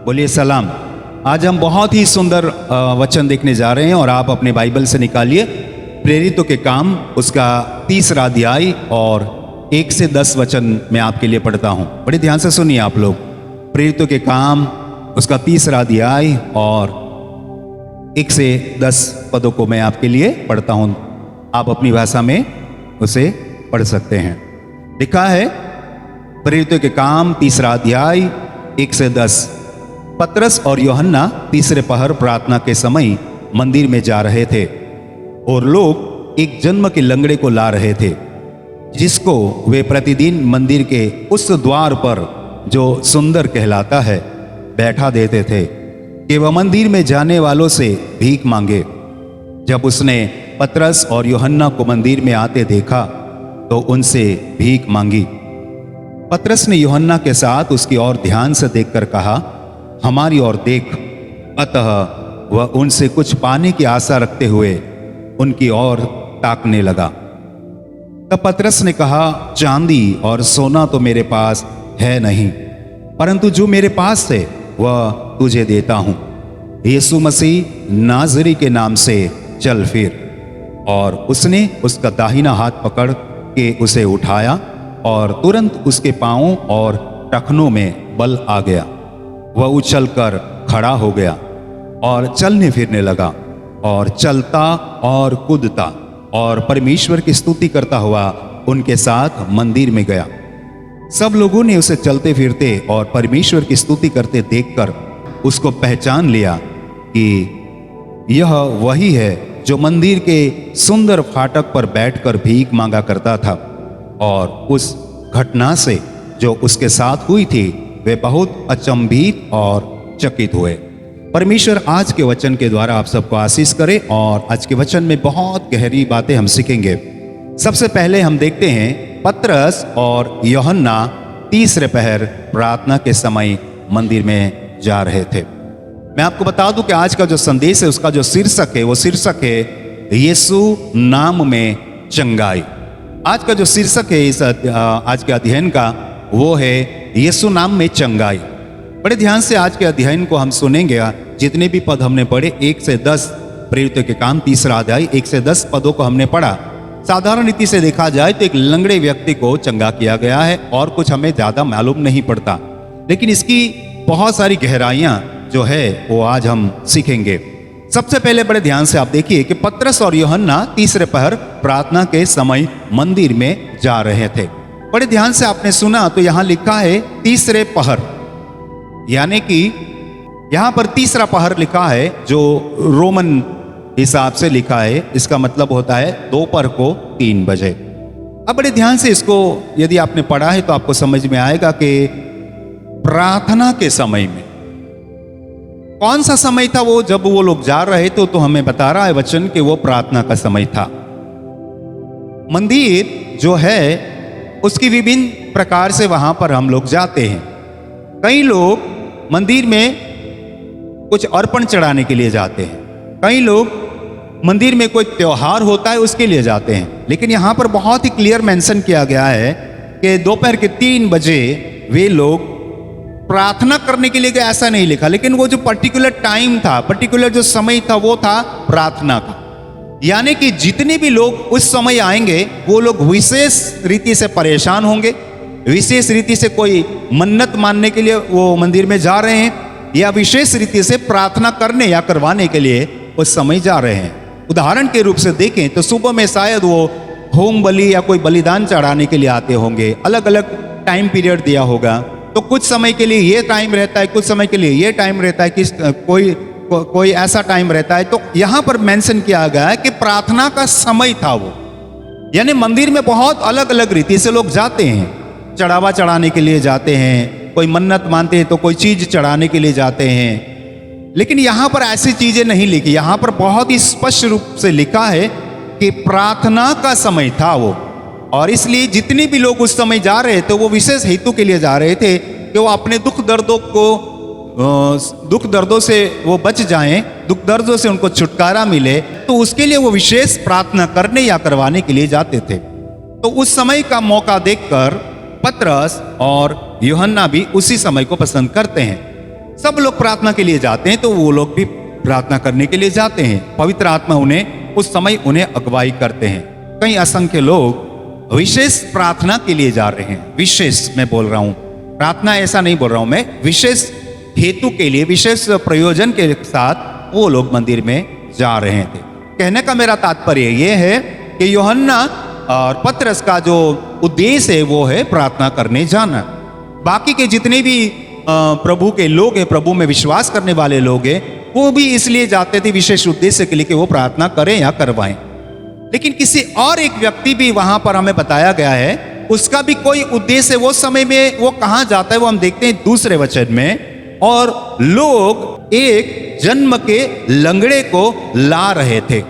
बोलिए सलाम। आज हम बहुत ही सुंदर वचन देखने जा रहे हैं और आप अपने बाइबल से निकालिए प्रेरितों के काम उसका 3रा अध्याय और 1 से 10 वचन मैं आपके लिए पढ़ता हूं। बड़े ध्यान से सुनिए आप लोग। प्रेरितों के काम उसका 3रा अध्याय और 1 से 10 पदों को मैं आपके लिए पढ़ता हूं। आप अपनी भाषा में उसे पढ़ सकते हैं। लिखा है प्रेरितों के काम 3रा अध्याय 1 से 10। पतरस और यूहन्ना तीसरे पहर प्रार्थना के समय मंदिर में जा रहे थे और लोग एक जन्म के लंगड़े को ला रहे थे, जिसको वे प्रतिदिन मंदिर के उस द्वार पर जो सुंदर कहलाता है बैठा देते थे कि वह मंदिर में जाने वालों से भीख मांगे। जब उसने पतरस और यूहन्ना को मंदिर में आते देखा तो उनसे भीख मांगी। पतरस ने यूहन्ना के साथ उसकी ओर ध्यान से देखकर कहा, हमारी ओर देख। अतः वह उनसे कुछ पाने की आशा रखते हुए उनकी ओर ताकने लगा। तब पतरस ने कहा, चांदी और सोना तो मेरे पास है नहीं, परंतु जो मेरे पास है वह तुझे देता हूं। यीशु मसीह नाज़री के नाम से चल फिर। और उसने उसका दाहिना हाथ पकड़ के उसे उठाया और तुरंत उसके पांवों और टखनों में बल आ गया। वह उछलकर खड़ा हो गया और चलने फिरने लगा और चलता और कूदता और परमेश्वर की स्तुति करता हुआ उनके साथ मंदिर में गया। सब लोगों ने उसे चलते फिरते और परमेश्वर की स्तुति करते देखकर उसको पहचान लिया कि यह वही है जो मंदिर के सुंदर फाटक पर बैठकर भीख मांगा करता था। और उस घटना से जो उसके साथ हुई थी वे बहुत अचंभित और चकित हुए। परमेश्वर आज के वचन के द्वारा आप सबको आशीष करे और आज के वचन में बहुत गहरी बातें हम सीखेंगे। सबसे पहले हम देखते हैं पतरस और यूहन्ना तीसरे पहर प्रार्थना के समय मंदिर में जा रहे थे। मैं आपको बता दूं कि आज का जो संदेश है उसका जो शीर्षक है वो शीर्षक है यीशु नाम में चंगाई। आज का जो शीर्षक है इस आज के अध्ययन का वो है यीशु नाम में चंगाई। बड़े ध्यान से आज के अध्ययन को हम सुनेंगे। जितने भी पद हमने पढ़े 1 से 10 प्रेरितों के काम 3रा अध्याय 1 से 10 पदों को हमने पढ़ा। साधारण रीति से देखा जाए तो एक लंगड़े व्यक्ति को चंगा किया गया है और कुछ हमें ज्यादा मालूम नहीं पड़ता, लेकिन इसकी बहुत सारी गहराइयां जो है वो आज हम सीखेंगे। सबसे पहले बड़े ध्यान से आप देखिए कि पतरस और यूहन्ना तीसरे पहर प्रार्थना के समय मंदिर में जा रहे थे। बड़े ध्यान से आपने सुना तो यहां लिखा है तीसरे पहर, यानी कि यहां पर तीसरा पहर लिखा है जो रोमन हिसाब से लिखा है। इसका मतलब होता है दोपहर को 3 बजे। अब बड़े ध्यान से इसको यदि आपने पढ़ा है तो आपको समझ में आएगा कि प्रार्थना के समय में कौन सा समय था वो जब वो लोग जा रहे थे, तो हमें बता रहा है वचन कि वो प्रार्थना का समय था। मंदिर जो है उसकी विभिन्न प्रकार से वहां पर हम लोग जाते हैं। कई लोग मंदिर में कुछ अर्पण चढ़ाने के लिए जाते हैं, कई लोग मंदिर में कोई त्योहार होता है उसके लिए जाते हैं। लेकिन यहां पर बहुत ही क्लियर मेंशन किया गया है कि दोपहर के 3 बजे वे लोग प्रार्थना करने के लिए गए, ऐसा नहीं लिखा। लेकिन वो जो पर्टिकुलर टाइम था, पर्टिकुलर जो समय था वो था प्रार्थना का। यानी कि जितने भी लोग उस समय आएंगे वो लोग विशेष रीति से परेशान होंगे, विशेष रीति से कोई मन्नत मानने के लिए वो मंदिर में जा रहे हैं, या विशेष रीति से प्रार्थना करने या करवाने के लिए उस समय जा रहे हैं। उदाहरण के रूप से देखें तो सुबह में शायद वो होम बलि या कोई बलिदान चढ़ाने के लिए आते होंगे। अलग अलग टाइम पीरियड दिया होगा, तो कुछ समय के लिए ये टाइम रहता है, कुछ समय के लिए ये टाइम रहता है, कि कोई ऐसा टाइम रहता है। तो यहां पर मेंशन किया गया है कि प्रार्थना का समय था वो। यानी मंदिर में बहुत अलग अलग रीति से लोग जाते हैं। चढ़ावा चढ़ाने के लिए जाते हैं, कोई मन्नत मानते हैं तो कोई चीज चढ़ाने के लिए जाते हैं। लेकिन यहां पर ऐसी चीजें नहीं लिखी। यहां पर बहुत ही स्पष्ट रूप से लिखा है कि प्रार्थना का समय था वो, और इसलिए जितने भी लोग उस समय जा रहे थे वो विशेष हेतु के लिए जा रहे थे कि वो अपने दुख दर्दों से वो बच जाएं, दुख दर्दों से उनको छुटकारा मिले। तो उसके लिए वो विशेष प्रार्थना करने या करवाने के लिए जाते थे। तो उस समय का मौका देखकर पतरस और यूहन्ना भी उसी समय को पसंद करते हैं। सब लोग प्रार्थना के लिए जाते हैं, तो वो लोग भी प्रार्थना करने के लिए जाते हैं। पवित्र आत्मा उन्हें उस समय उन्हें अगुवाई करते हैं। कई असंख्य लोग विशेष प्रार्थना के लिए जा रहे हैं। विशेष मैं बोल रहा हूं, प्रार्थना ऐसा नहीं बोल रहा हूं मैं, विशेष हेतु के लिए, विशेष प्रयोजन के साथ वो लोग मंदिर में जा रहे थे। कहने का मेरा तात्पर्य ये है कि यूहन्ना और पतरस का जो उद्देश्य है वो है प्रार्थना करने जाना। बाकी के जितने भी प्रभु के लोग हैं, प्रभु में विश्वास करने वाले लोग हैं, वो भी इसलिए जाते थे विशेष उद्देश्य के लिए कि वो प्रार्थना करें या करवाएं। लेकिन किसी और एक व्यक्ति भी वहां पर हमें बताया गया है, उसका भी कोई उद्देश्य है। वो समय में वो कहां जाता है वो हम देखते हैं दूसरे वचन में। और लोग एक जन्म के लंगड़े को ला रहे थे।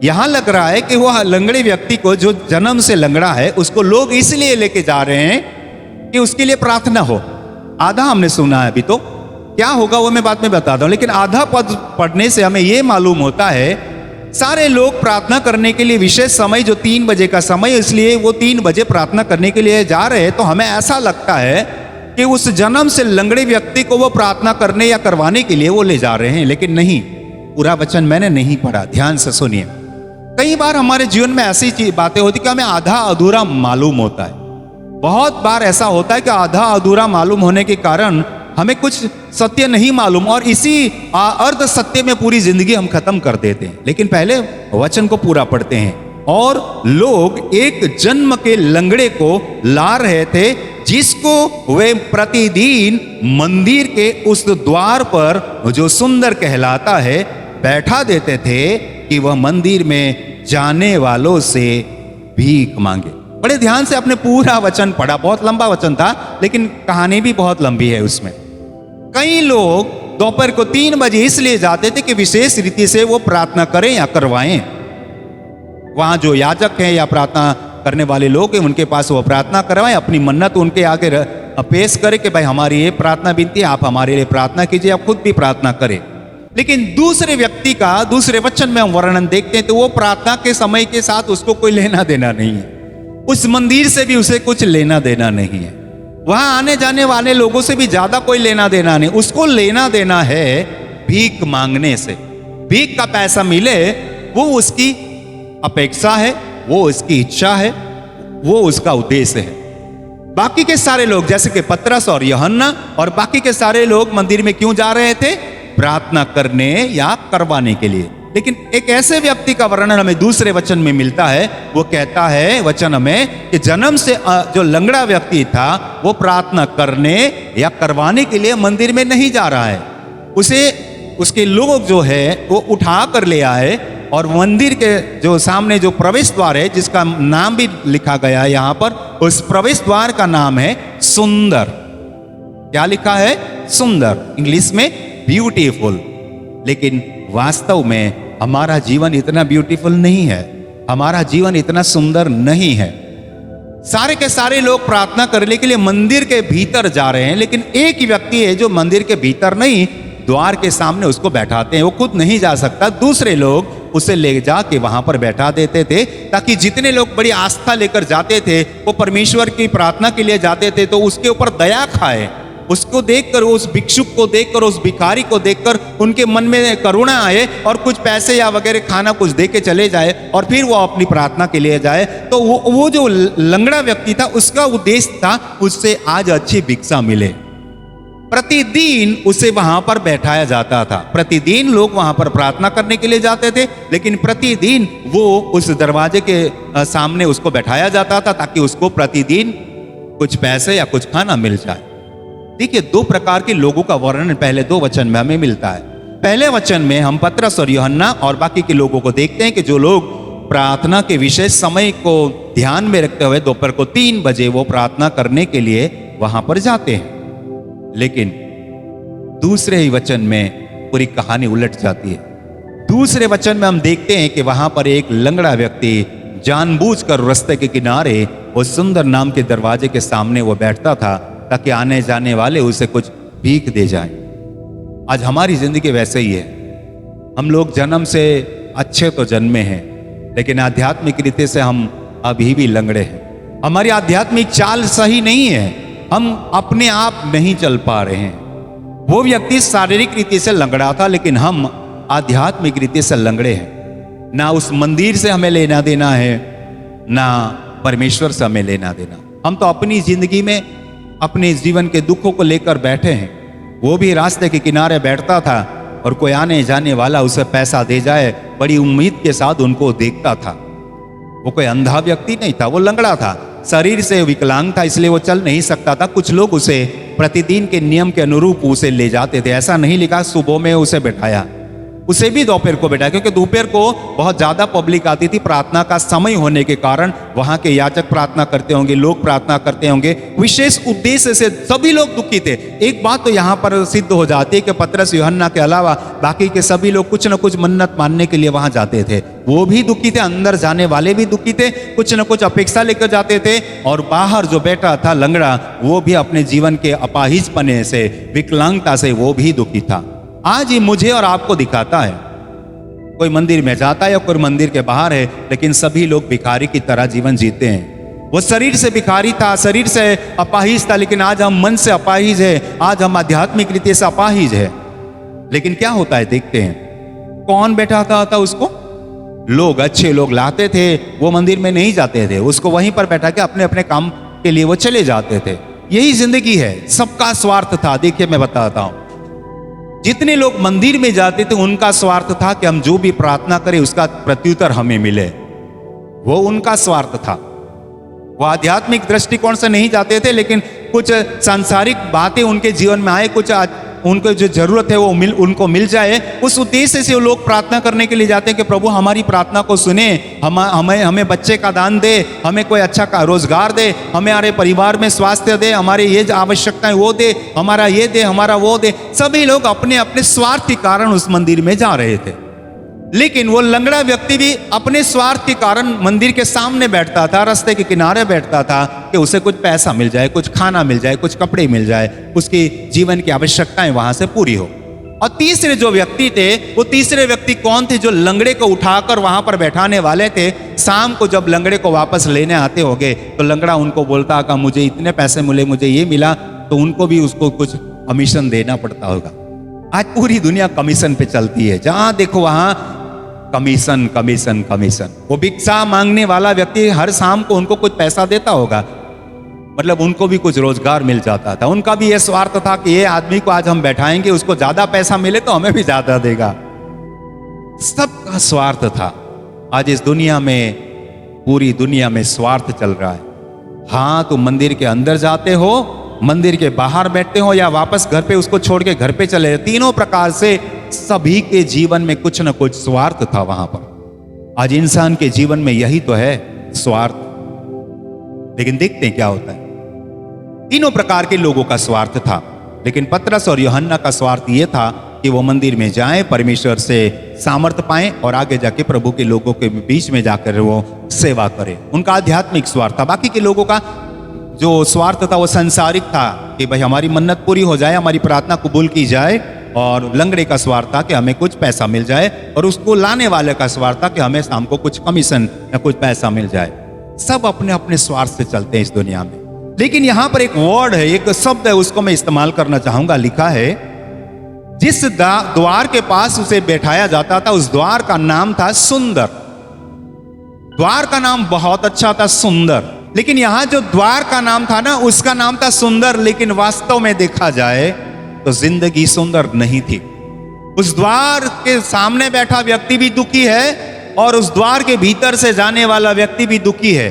यहां लग रहा है कि वह लंगड़े व्यक्ति को, जो जन्म से लंगड़ा है, उसको लोग इसलिए लेके जा रहे हैं कि उसके लिए प्रार्थना हो। आधा हमने सुना है, अभी तो क्या होगा वो मैं बाद में बताता हूं। लेकिन आधा पद पढ़ने से हमें यह मालूम होता है सारे लोग प्रार्थना करने के लिए विशेष समय जो 3 बजे का समय, इसलिए वो 3 बजे प्रार्थना करने के लिए जा रहे हैं। तो हमें ऐसा लगता है कि उस जन्म से लंगड़े व्यक्ति को वो प्रार्थना करने या करवाने के लिए वो ले जा रहे हैं। लेकिन नहीं, पूरा वचन मैंने नहीं पढ़ा, ध्यान से सुनिए। कई बार हमारे जीवन में ऐसी बातें होती कि हमें आधा अधूरा मालूम होता है। बहुत बार ऐसा होता है कि आधा अधूरा मालूम होने के कारण हमें कुछ सत्य नहीं मालूम, और इसी अर्ध सत्य में पूरी जिंदगी हम खत्म कर देते हैं। लेकिन पहले वचन को पूरा पढ़ते हैं। और लोग एक जन्म के लंगड़े को ला रहे थे, जिसको वे प्रतिदिन मंदिर के उस द्वार पर, जो सुंदर कहलाता है, बैठा देते थे कि वह मंदिर में जाने वालों से भीख मांगे। बड़े ध्यान से अपने पूरा वचन पढ़ा। बहुत लंबा वचन था, लेकिन कहानी भी बहुत लंबी है उसमें। कई लोग दोपहर को 3 बजे इसलिए जाते थे कि विशेष रीति से वो प्रार्थना करें या करवाएं। वहां जो याजक हैं या प्रार्थना करने वाले लोग हैं, उनके पास वो प्रार्थना करवाएं, अपनी मन्नत उनके आगे पेश करें कि भाई हमारी ये प्रार्थना विनती है, आप हमारे लिए प्रार्थना कीजिए, आप खुद भी प्रार्थना करें। लेकिन दूसरे व्यक्ति का दूसरे वचन में हम वर्णन देखते हैं, तो वो प्रार्थना के समय के साथ उसको कोई लेना देना नहीं है। उस मंदिर से भी उसे कुछ लेना देना नहीं है। वहां आने जाने वाले लोगों से भी ज्यादा कोई लेना देना नहीं। उसको लेना देना है भीख मांगने से। भीख का पैसा मिले वो उसकी अपेक्षा है, वो उसकी इच्छा है, वो उसका उद्देश्य है। बाकी के सारे लोग, जैसे कि पतरस और यूहन्ना और बाकी के सारे लोग मंदिर में क्यों जा रहे थे? प्रार्थना करने या करवाने के लिए। लेकिन एक ऐसे व्यक्ति का वर्णन हमें दूसरे वचन में मिलता है। वो कहता है वचन हमें कि जन्म से जो लंगड़ा व्यक्ति था, वो प्रार्थना करने या करवाने के लिए मंदिर में नहीं जा रहा है। उसे उसके लोग जो है वो उठा कर ले आए, और मंदिर के जो सामने जो प्रवेश द्वार है, जिसका नाम भी लिखा गया है यहाँ पर, उस प्रवेश द्वार का नाम है सुंदर। क्या लिखा है? सुंदर। इंग्लिश में ब्यूटीफुल। लेकिन वास्तव में हमारा जीवन इतना ब्यूटीफुल नहीं है, हमारा जीवन इतना सुंदर नहीं है। सारे के सारे लोग प्रार्थना करने के लिए मंदिर के भीतर जा रहे हैं, लेकिन एक ही व्यक्ति है जो मंदिर के भीतर नहीं, द्वार के सामने उसको बैठाते हैं। वो खुद नहीं जा सकता, दूसरे लोग उसे ले जाके वहां पर बैठा देते थे, ताकि जितने लोग बड़ी आस्था लेकर जाते थे, वो परमेश्वर की प्रार्थना के लिए जाते थे, तो उसके ऊपर दया खाए। उसको देखकर, उस भिक्षुक को देखकर, उस भिखारी को देखकर उनके मन में करुणा आए, और कुछ पैसे या वगैरह खाना कुछ दे के चले जाए, और फिर वो अपनी प्रार्थना के लिए जाए। तो वो जो लंगड़ा व्यक्ति था, उसका उद्देश्य था उससे आज अच्छी भिक्षा मिले। प्रतिदिन उसे वहां पर बैठाया जाता था। प्रतिदिन लोग वहां पर प्रार्थना करने के लिए जाते थे, लेकिन प्रतिदिन वो उस दरवाजे के सामने उसको बैठाया जाता था, ताकि उसको प्रतिदिन कुछ पैसे या कुछ खाना मिल जाए। देखिए, 2 प्रकार के लोगों का वर्णन पहले 2 वचन में हमें मिलता है। पहले वचन में हम पतरस और यूहन्ना और बाकी के लोगों को देखते हैं कि जो लोग प्रार्थना के विशेष समय को ध्यान में रखते हुए दोपहर को 3 बजे वो प्रार्थना करने के लिए वहां पर जाते हैं। लेकिन दूसरे ही वचन में पूरी कहानी उलट जाती है। दूसरे वचन में हम देखते हैं कि वहां पर एक लंगड़ा व्यक्ति जानबूझकर रास्ते के किनारे उस सुंदर नाम के दरवाजे के सामने वो बैठता था, ताकि आने जाने वाले उसे कुछ भीख दे जाएं। आज हमारी जिंदगी वैसे ही है। हम लोग जन्म से अच्छे तो जन्मे हैं, लेकिन आध्यात्मिक रीति से हम अभी भी लंगड़े हैं। हमारी आध्यात्मिक चाल सही नहीं है, हम अपने आप नहीं चल पा रहे हैं। वो व्यक्ति शारीरिक रीति से लंगड़ा था, लेकिन हम आध्यात्मिक रीति से लंगड़े हैं। ना उस मंदिर से हमें लेना देना है, ना परमेश्वर से हमें लेना देना। हम तो अपनी जिंदगी में अपने जीवन के दुखों को लेकर बैठे हैं। वो भी रास्ते के किनारे बैठता था और कोई आने जाने वाला उसे पैसा दे जाए, बड़ी उम्मीद के साथ उनको देखता था। वो कोई अंधा व्यक्ति नहीं था, वो लंगड़ा था, शरीर से विकलांग था, इसलिए वो चल नहीं सकता था। कुछ लोग उसे प्रतिदिन के नियम के अनुरूप उसे ले जाते थे। ऐसा नहीं लिखा सुबह में उसे बैठाया, उसे भी दोपहर को बैठाया, क्योंकि दोपहर को बहुत ज्यादा पब्लिक आती थी। प्रार्थना का समय होने के कारण वहां के याजक प्रार्थना करते होंगे, लोग प्रार्थना करते होंगे। विशेष उद्देश्य से सभी लोग दुखी थे। एक बात तो यहाँ पर सिद्ध हो जाती है कि पतरस यूहन्ना के अलावा बाकी के सभी लोग कुछ न कुछ मन्नत मानने के लिए वहां जाते थे। वो भी दुखी थे, अंदर जाने वाले भी दुखी थे, कुछ न कुछ अपेक्षा लेकर जाते थे। और बाहर जो बैठा था लंगड़ा, वो भी अपने जीवन के अपाहिजपने से, विकलांगता से वो भी दुखी था। आज ही मुझे और आपको दिखाता है, कोई मंदिर में जाता है या कोई मंदिर के बाहर है, लेकिन सभी लोग भिखारी की तरह जीवन जीते हैं। वो शरीर से भिखारी था, शरीर से अपाहिज था, लेकिन आज हम मन से अपाहिज है, आज हम आध्यात्मिक रीति से अपाहिज है। लेकिन क्या होता है देखते हैं, कौन बैठाता था उसको? लोग, अच्छे लोग लाते थे, वो मंदिर में नहीं जाते थे, उसको वहीं पर बैठा के अपने अपने काम के लिए वो चले जाते थे। यही जिंदगी है, सबका स्वार्थ था। देखिए मैं बताता हूं, जितने लोग मंदिर में जाते थे उनका स्वार्थ था कि हम जो भी प्रार्थना करें उसका प्रत्युत्तर हमें मिले, वो उनका स्वार्थ था। वो आध्यात्मिक दृष्टिकोण से नहीं जाते थे, लेकिन कुछ सांसारिक बातें उनके जीवन में आए, कुछ उनको जो जरूरत है वो उनको मिल जाए, उस उद्देश्य से वो लोग प्रार्थना करने के लिए जाते हैं कि प्रभु हमारी प्रार्थना को सुने, हमें बच्चे का दान दे, हमें कोई अच्छा का रोजगार दे, हमारे परिवार में स्वास्थ्य दे, हमारे ये आवश्यकताएं वो दे, हमारा ये दे, हमारा वो दे। सभी लोग अपने अपने स्वार्थ के कारण उस मंदिर में जा रहे थे। लेकिन वो लंगड़ा व्यक्ति भी अपने स्वार्थ के कारण मंदिर के सामने बैठता था, रास्ते के किनारे बैठता था कि उसे कुछ पैसा मिल जाए, कुछ खाना मिल जाए, कुछ कपड़े मिल जाए, उसकी जीवन की आवश्यकताएं वहां से पूरी हो। और तीसरे जो व्यक्ति थे, वो तीसरे व्यक्ति कौन थे? जो लंगड़े को उठाकर वहां पर बैठाने वाले थे। शाम को जब लंगड़े को वापस लेने आते होंगे तो लंगड़ा उनको बोलता कि मुझे इतने पैसे मिले, मुझे ये मिला, तो उनको भी उसको कुछ कमीशन देना पड़ता होगा। आज पूरी दुनिया कमीशन पे चलती है, जहां देखो वहां कमीशन कमीशन कमीशन। वो भिक्षा मांगने वाला व्यक्ति हर शाम को उनको कुछ पैसा देता होगा, मतलब उनको भी कुछ रोजगार मिल जाता था। उनका भी यह स्वार्थ था कि ये आदमी को आज हम बैठाएंगे, उसको ज्यादा पैसा मिले तो हमें भी ज्यादा देगा। सबका स्वार्थ था। आज इस दुनिया में, पूरी दुनिया में स्वार्थ चल रहा है। हाँ, तो मंदिर के अंदर जाते हो, मंदिर के बाहर बैठते हो, या वापस घर पे उसको छोड़ के घर पे चले, तीनों प्रकार से सभी के जीवन में कुछ न कुछ स्वार्थ था वहां पर। आज इंसान के जीवन में यही तो है, स्वार्थ। लेकिन देखते हैं क्या होता है। तीनों प्रकार के लोगों का स्वार्थ था, लेकिन पतरस और यूहन्ना का स्वार्थ यह था कि वो मंदिर में जाएं, परमेश्वर से सामर्थ्य पाएं और आगे जाके प्रभु के लोगों के बीच में जाकर वो सेवा करें। उनका आध्यात्मिक स्वार्थ था। बाकी के लोगों का जो स्वार्थ था वो सांसारिक था कि भाई हमारी मन्नत पूरी हो जाए, हमारी प्रार्थना कबूल की जाए। और लंगड़े का स्वार्थ था कि हमें कुछ पैसा मिल जाए, और उसको लाने वाले का स्वार्थ था कि हमें शाम को कुछ कमीशन या कुछ पैसा मिल जाए। सब अपने अपने स्वार्थ से चलते हैं इस दुनिया में। लेकिन यहां पर एक वर्ड है, एक शब्द है, उसको मैं इस्तेमाल करना चाहूंगा। लिखा है, जिस द्वार के पास उसे बैठाया जाता था उस द्वार का नाम था सुंदर। द्वार का नाम बहुत अच्छा था, सुंदर। लेकिन यहां जो द्वार का नाम था ना, उसका नाम था सुंदर, लेकिन वास्तव में देखा जाए तो जिंदगी सुंदर नहीं थी। उस द्वार के सामने बैठा व्यक्ति भी दुखी है और उस द्वार के भीतर से जाने वाला व्यक्ति भी दुखी है।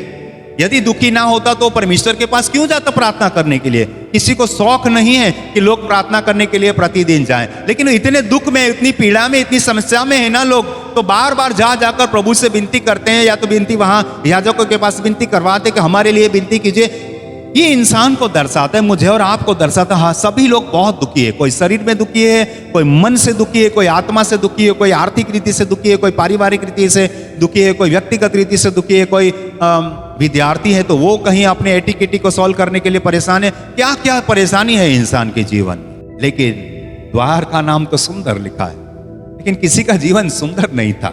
यदि दुखी ना होता तो परमेश्वर के पास क्यों जाता प्रार्थना करने के लिए? किसी को शौक नहीं है कि लोग प्रार्थना करने के लिए प्रतिदिन जाएं, लेकिन इतने दुख में, इतनी पीड़ा में, इतनी समस्या में है ना लोग, तो बार बार जा जाकर प्रभु से विनती करते हैं, या तो विनती वहां याजकों के पास विनती करवाते कि हमारे लिए विनती कीजिए। ये इंसान को दर्शाता है, मुझे और आपको दर्शाता है। हाँ, सभी लोग बहुत दुखी है। कोई शरीर में दुखी है, कोई मन से दुखी है, कोई आत्मा से दुखी है, कोई आर्थिक रीति से दुखी है, कोई पारिवारिक रीति से दुखी है, कोई व्यक्तिगत रीति से दुखी है, कोई विद्यार्थी है तो वो कहीं अपने एटीकेटी को सॉल्व करने के लिए परेशान है। क्या क्या परेशानी है इंसान के जीवन में। लेकिन द्वार का नाम तो सुंदर लिखा है, लेकिन किसी का जीवन सुंदर नहीं था।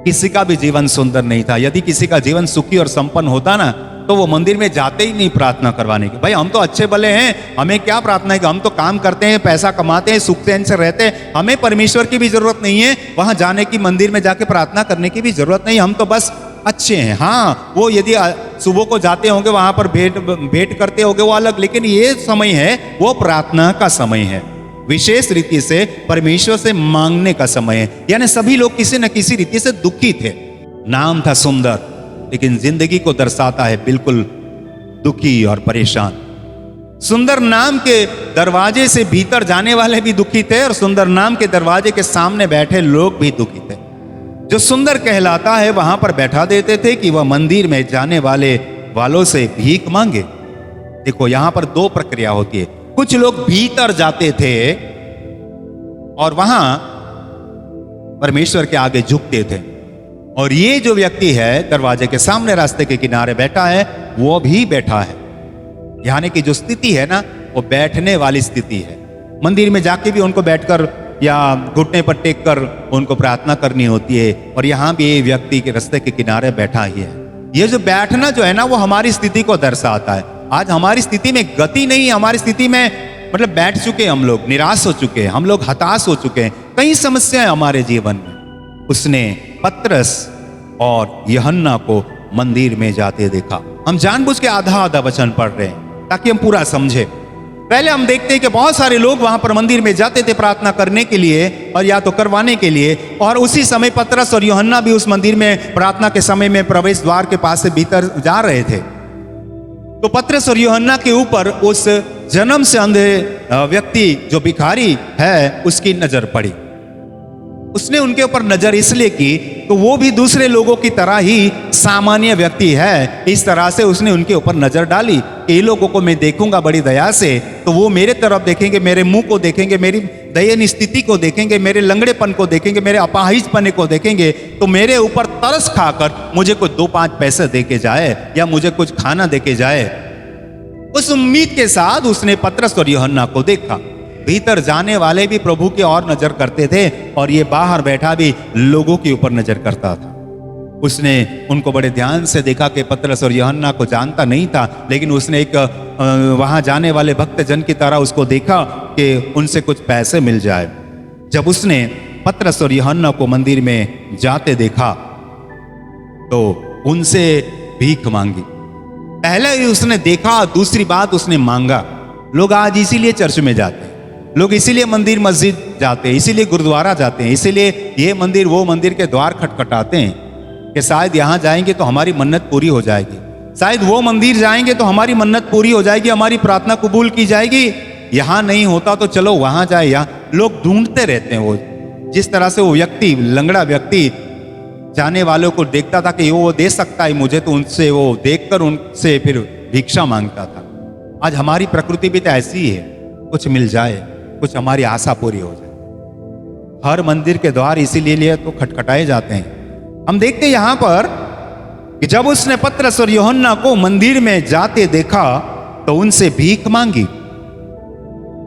किसी का भी जीवन सुंदर नहीं था। यदि किसी का जीवन सुखी और संपन्न होता ना, तो वो मंदिर में जाते ही नहीं प्रार्थना करवाने की। भाई हम तो अच्छे भले हैं, हमें क्या प्रार्थना है कि हम तो काम करते हैं, पैसा कमाते हैं, सुख चैन से रहते हैं, हमें परमेश्वर की भी जरूरत नहीं है वहां जाने की, मंदिर में जाके प्रार्थना करने की भी जरूरत नहीं, हम तो बस अच्छे हैं। हाँ, वो यदि सुबह को जाते होंगे वहां पर भेंट करते होंगे वो अलग, लेकिन ये समय है वो प्रार्थना का समय है, विशेष रीति से परमेश्वर से मांगने का समय है। यानी सभी लोग किसी न किसी रीति से दुखी थे। नाम था सुंदर, लेकिन जिंदगी को दर्शाता है बिल्कुल दुखी और परेशान। सुंदर नाम के दरवाजे से भीतर जाने वाले भी दुखी थे और सुंदर नाम के दरवाजे के सामने बैठे लोग भी दुखी थे। जो सुंदर कहलाता है वहां पर बैठा देते थे कि वह मंदिर में जाने वालों से भीख मांगे। देखो यहां पर दो प्रक्रिया होती है। कुछ लोग भीतर जाते थे और वहां परमेश्वर के आगे झुकते थे, और ये जो व्यक्ति है दरवाजे के सामने रास्ते के किनारे बैठा है वो भी बैठा है। यानी कि जो स्थिति है ना वो बैठने वाली स्थिति है। मंदिर में जाके भी उनको बैठकर या घुटने पर टेक कर उनको प्रार्थना करनी होती है, और यहाँ भी ये व्यक्ति के रास्ते के किनारे बैठा ही है। ये जो बैठना जो है ना वो हमारी स्थिति को दर्शाता है। आज हमारी स्थिति में गति नहीं, हमारी स्थिति में मतलब बैठ चुके हैं हम लोग, निराश हो चुके हैं हम लोग, हताश हो चुके हैं, कई समस्याएं हमारे जीवन में। उसने पतरस और यूहन्ना को मंदिर में जाते देखा। हम जानबूझ के आधा आधा वचन पढ़ रहे हैं ताकि हम पूरा समझे। पहले हम देखते हैं कि बहुत सारे लोग वहां पर मंदिर में जाते थे प्रार्थना करने के लिए और या तो करवाने के लिए, और उसी समय पतरस और यूहन्ना भी उस मंदिर में प्रार्थना के समय में प्रवेश द्वार के पास से भीतर जा रहे थे। तो पतरस और यूहन्ना के ऊपर उस जन्म से अंधे व्यक्ति जो भिखारी है उसकी नजर पड़ी। उसने उनके ऊपर नजर इसलिए की तो वो भी दूसरे लोगों की तरह ही सामान्य व्यक्ति है, इस तरह से उसने उनके ऊपर नजर डाली कि ये लोगों को मैं देखूंगा बड़ी दया से तो वो मेरे तरफ देखेंगे, मेरे मुंह को देखेंगे, मेरी दयनीय स्थिति को देखेंगे, मेरे लंगड़ेपन को देखेंगे, मेरे अपाहिजपने को देखेंगे, तो मेरे ऊपर तरस खाकर मुझे कुछ 2-5 पैसे दे के जाए या मुझे कुछ खाना दे के जाए। उस उम्मीद के साथ उसने पतरस और यूहन्ना को देखा। भीतर जाने वाले भी प्रभु की ओर नजर करते थे और ये बाहर बैठा भी लोगों के ऊपर नजर करता था। उसने उनको बड़े ध्यान से देखा कि पतरस और यूहन्ना को जानता नहीं था, लेकिन उसने एक वहां जाने वाले भक्तजन की तरह उसको देखा कि उनसे कुछ पैसे मिल जाए। जब उसने पतरस और यूहन्ना को मंदिर में जाते देखा तो उनसे भीख मांगी। पहले ही उसने देखा, दूसरी बात उसने मांगा। लोग आज इसीलिए चर्च में जाते हैं, लोग इसीलिए मंदिर मस्जिद जाते हैं, इसीलिए गुरुद्वारा जाते हैं, इसीलिए ये मंदिर वो मंदिर के द्वार खटखटाते हैं कि शायद यहाँ जाएंगे तो हमारी मन्नत पूरी हो जाएगी, शायद वो मंदिर जाएंगे तो हमारी मन्नत पूरी हो जाएगी, हमारी प्रार्थना कबूल की जाएगी। यहाँ नहीं होता तो चलो वहां जाए। यहाँ लोग ढूंढते रहते हैं। वो जिस तरह से वो व्यक्ति, लंगड़ा व्यक्ति जाने वालों को देखता था कि वो दे सकता है मुझे, तो उनसे वो देखकर उनसे फिर भिक्षा मांगता था। आज हमारी प्रकृति भी तो ऐसी ही है, कुछ मिल जाए, कुछ हमारी आशा पूरी हो जाए। हर मंदिर के द्वार इसीलिए तो खटखटाए जाते हैं। हम देखते हैं यहां पर कि जब उसने पतरस और यूहन्ना को मंदिर में जाते देखा तो उनसे भीख मांगी।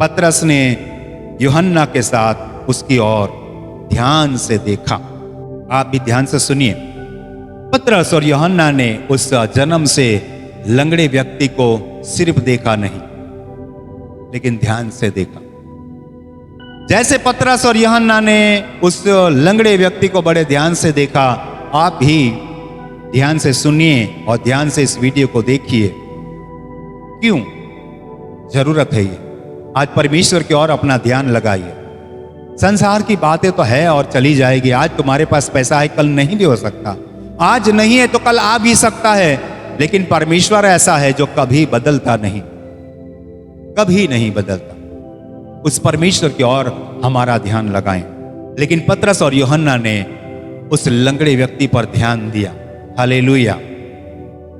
पतरस ने यूहन्ना के साथ उसकी ओर ध्यान से देखा। आप भी ध्यान से सुनिए। पतरस और यूहन्ना ने उस जन्म से लंगड़े व्यक्ति को सिर्फ देखा नहीं, लेकिन ध्यान से देखा। जैसे पतरस और यूहन्ना ने उस लंगड़े व्यक्ति को बड़े ध्यान से देखा, आप भी ध्यान से सुनिए और ध्यान से इस वीडियो को देखिए। क्यों जरूरत है ये? आज परमेश्वर की ओर अपना ध्यान लगाइए। संसार की बातें तो है और चली जाएगी। आज तुम्हारे पास पैसा है, कल नहीं भी हो सकता। आज नहीं है तो कल आ भी सकता है, लेकिन परमेश्वर ऐसा है जो कभी बदलता नहीं, कभी नहीं बदलता। उस परमेश्वर की ओर हमारा ध्यान लगाएं। लेकिन पतरस और यूहन्ना ने उस लंगड़े व्यक्ति पर ध्यान दिया। हालेलुया।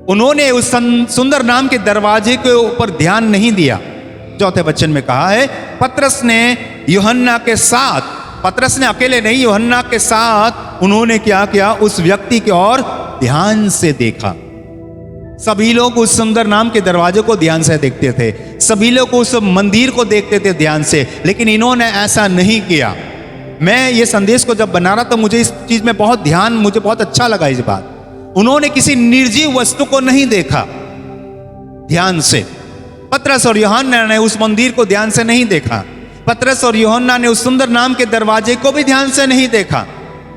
उन्होंने उस सुंदर नाम के दरवाजे के ऊपर ध्यान नहीं दिया। चौथे वचन में कहा है पतरस ने यूहन्ना के साथ, पतरस ने अकेले नहीं, यूहन्ना के साथ उन्होंने क्या किया? उस व्यक्ति की ओर ध्यान से देखा। सभी लोग उस सुंदर नाम के दरवाजे को ध्यान से देखते थे, सभी लोग उस मंदिर को देखते थे ध्यान से, लेकिन इन्होंने ऐसा नहीं किया। मैं ये संदेश को जब बना रहा था मुझे इस चीज में बहुत ध्यान, मुझे बहुत अच्छा लगा इस बात। उन्होंने किसी निर्जीव वस्तु को नहीं देखा, ध्यान से। पतरस और यूहन्ना ने उस मंदिर को ध्यान से नहीं देखा। पतरस और यूहन्ना ने उस सुंदर नाम के दरवाजे को भी ध्यान से नहीं देखा,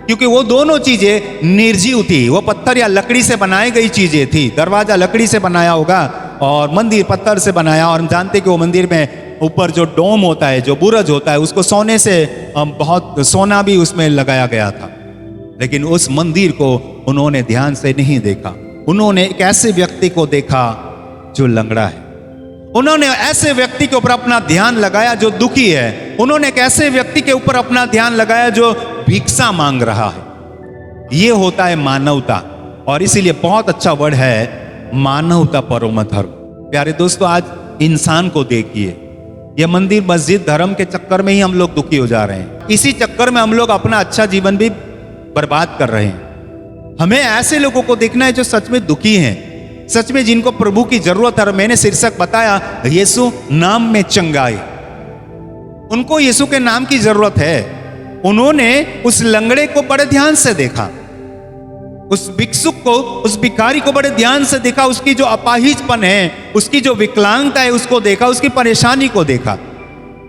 क्योंकि वो दोनों चीजें निर्जीव थी। वो पत्थर या लकड़ी से बनाई गई चीजें थी। दरवाजा लकड़ी से बनाया होगा और मंदिर पत्थर से बनाया। और हम जानते कि वो मंदिर में ऊपर जो डोम होता है, जो बुर्ज होता है, उसको सोने से बहुत सोना भी उसमें लगाया गया था। लेकिन उस मंदिर को उन्होंने ध्यान से नहीं देखा। उन्होंने एक ऐसे व्यक्ति को देखा जो लंगड़ा है। उन्होंने ऐसे व्यक्ति के ऊपर अपना ध्यान लगाया जो दुखी है। उन्होंने एक ऐसे व्यक्ति के ऊपर अपना ध्यान लगाया जो भिक्षा मांग रहा है। ये होता है मानवता। और इसीलिए बहुत अच्छा वर्ड है मानवता परम धर्म। प्यारे दोस्तों, आज इंसान को देखिए। ये मंदिर मस्जिद धर्म के चक्कर में ही हम लोग दुखी हो जा रहे हैं। इसी चक्कर में हम लोग अपना अच्छा जीवन भी बर्बाद कर रहे हैं। हमें ऐसे लोगों को देखना है जो सच में दुखी हैं, सच में जिनको प्रभु की जरूरत है। मैंने शीर्षक बताया यीशु नाम में चंगाई। उनको यीशु के नाम की जरूरत है। उन्होंने उस लंगड़े को बड़े ध्यान से देखा, उस भिक्षुक को, उस भिखारी को बड़े ध्यान से देखा। उसकी जो अपाहिजपन है, उसकी जो विकलांगता है, उसको देखा, उसकी परेशानी को देखा।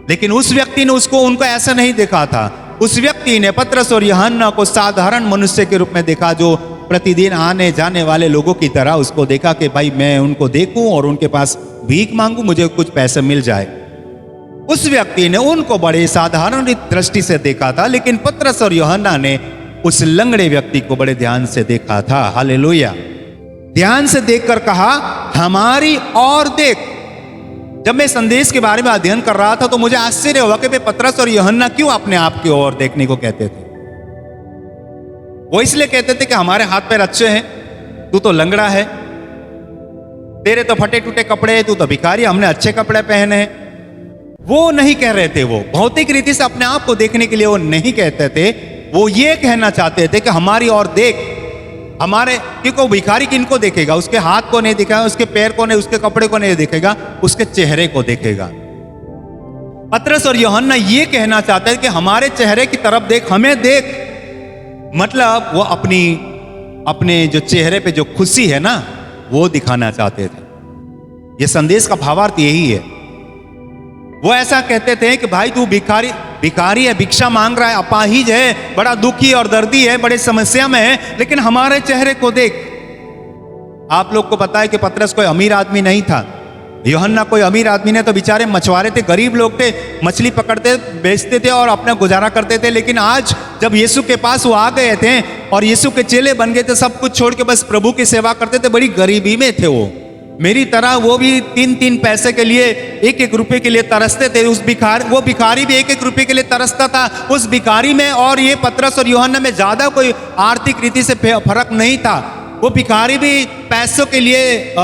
लेकिन उस व्यक्ति ने उनको ऐसा नहीं देखा था। उस व्यक्ति ने पतरस और यूहन्ना को साधारण मनुष्य के रूप में देखा, जो प्रतिदिन आने जाने वाले लोगों की तरह उसको देखा कि भाई मैं उनको देखूं और उनके पास भीख मांगूं, मुझे कुछ पैसे मिल जाए। उस व्यक्ति ने उनको बड़े साधारण दृष्टि से देखा था। लेकिन पतरस और यूहन्ना ने उस लंगड़े व्यक्ति को बड़े ध्यान से देखा था। हालेलुया। ध्यान से देखकर कहा हमारी ओर देख। जब मैं संदेश के बारे में अध्ययन कर रहा था तो मुझे आश्चर्य हुआ कि पतरस और यूहन्ना क्यों अपने आप की ओर देखने को कहते थे। वो इसलिए कहते थे कि हमारे हाथ पैर अच्छे हैं, तू तो लंगड़ा है, तेरे तो फटे टूटे कपड़े, तू तो भिखारी, हमने अच्छे कपड़े पहने हैं। वो नहीं कह रहे थे। वो भौतिक रीति से अपने आप को देखने के लिए वो नहीं कहते थे। वो ये कहना चाहते थे कि हमारी ओर देख। हमारे, क्योंकि वो भिखारी किनको देखेगा? उसके हाथ को नहीं दिखेगा, उसके पैर को नहीं, उसके कपड़े को नहीं देखेगा, उसके चेहरे को देखेगा। पतरस और यूहन्ना ये कहना चाहते हैं कि हमारे चेहरे की तरफ देख, हमें देख। मतलब वो अपने जो चेहरे पे जो खुशी है ना, वो दिखाना चाहते थे। ये संदेश का भावार्थ यही है। वो ऐसा कहते थे कि भाई तू भिखारी है, भिक्षा मांग रहा है, अपाहिज है, बड़ा दुखी और दर्दी है, बड़े समस्या में है, लेकिन हमारे चेहरे को देख। आप लोग को पता है कि पतरस कोई अमीर आदमी नहीं था, यूहन्ना कोई अमीर आदमी नहीं, तो बेचारे मछुआरे थे, गरीब लोग थे, मछली पकड़ते बेचते थे और अपना गुजारा करते थे। लेकिन आज जब यीशु के पास वो आ गए थे और यीशु के चेले बन गए थे, सब कुछ छोड़ के बस प्रभु की सेवा करते थे। बड़ी गरीबी में थे वो, मेरी तरह वो भी 3-3 पैसे के लिए, 1-1 रुपए के लिए तरसते थे। वो भिखारी भी 1-1 रुपए के लिए तरसता था। उस भिखारी में और ये पतरस और यूहन्ना में ज्यादा कोई आर्थिक रीति से फर्क नहीं था। वो भिखारी भी पैसों के लिए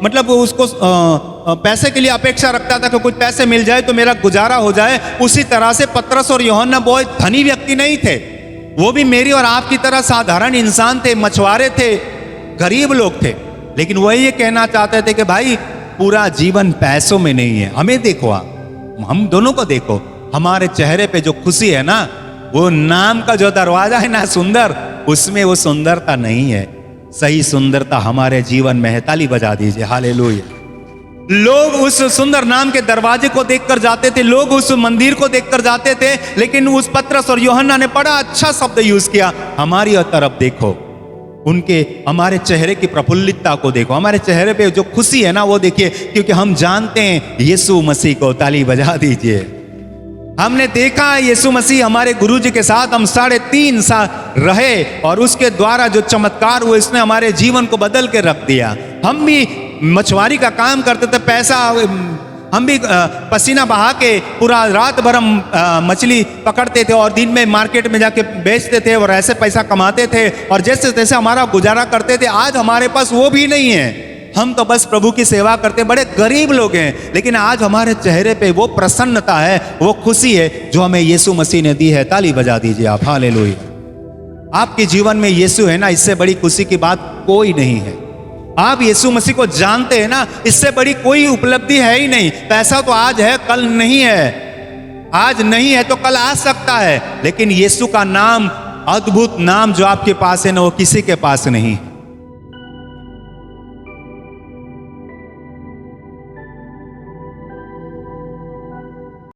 मतलब उसको पैसे के लिए अपेक्षा रखता था कि कुछ पैसे मिल जाए तो मेरा गुजारा हो जाए। उसी तरह से पतरस और यूहन्ना बहुत धनी व्यक्ति नहीं थे। वो भी मेरी और आपकी तरह साधारण इंसान थे, मछुआरे थे, गरीब लोग थे। लेकिन वो ये कहना चाहते थे कि भाई पूरा जीवन पैसों में नहीं है, हमें देखो, हम दोनों को देखो। हमारे चेहरे पे जो खुशी है ना, वो नाम का जो दरवाजा है ना सुंदर, उसमें वो सुंदरता नहीं है। सही सुंदरता हमारे जीवन में है। ताली बजा दीजिए, हालेलुया। लोग उस सुंदर नाम के दरवाजे को देखकर जाते थे, लोग उस मंदिर को देखकर जाते थे। लेकिन उस पतरस और यूहन्ना ने बड़ा अच्छा शब्द यूज किया, हमारी तरफ देखो। हमारे चेहरे की प्रफुल्लितता को देखो, हमारे चेहरे पे जो खुशी है ना वो देखिए, क्योंकि हम जानते हैं यीशु मसीह को। ताली बजा दीजिए। हमने देखा यीशु मसीह हमारे गुरुजी के साथ हम 3.5 साल रहे और उसके द्वारा जो चमत्कार हुए, इसने हमारे जीवन को बदल के रख दिया। हम भी मछुआरी का काम करते थे, पैसा हम भी पसीना बहा के पूरा रात भर हम मछली पकड़ते थे और दिन में मार्केट में जाके बेचते थे और ऐसे पैसा कमाते थे और जैसे तैसे हमारा गुजारा करते थे। आज हमारे पास वो भी नहीं है, हम तो बस प्रभु की सेवा करते, बड़े गरीब लोग हैं। लेकिन आज हमारे चेहरे पे वो प्रसन्नता है, वो खुशी है जो हमें यीशु मसीह ने दी है। ताली बजा दीजिए आप, हालेलुया। आपके जीवन में यीशु है ना, इससे बड़ी खुशी की बात कोई नहीं है। आप यीशु मसीह को जानते हैं ना, इससे बड़ी कोई उपलब्धि है ही नहीं। पैसा तो आज है, कल नहीं है, आज नहीं है तो कल आ सकता है। लेकिन यीशु का नाम, अद्भुत नाम जो आपके पास है ना, वो किसी के पास नहीं है।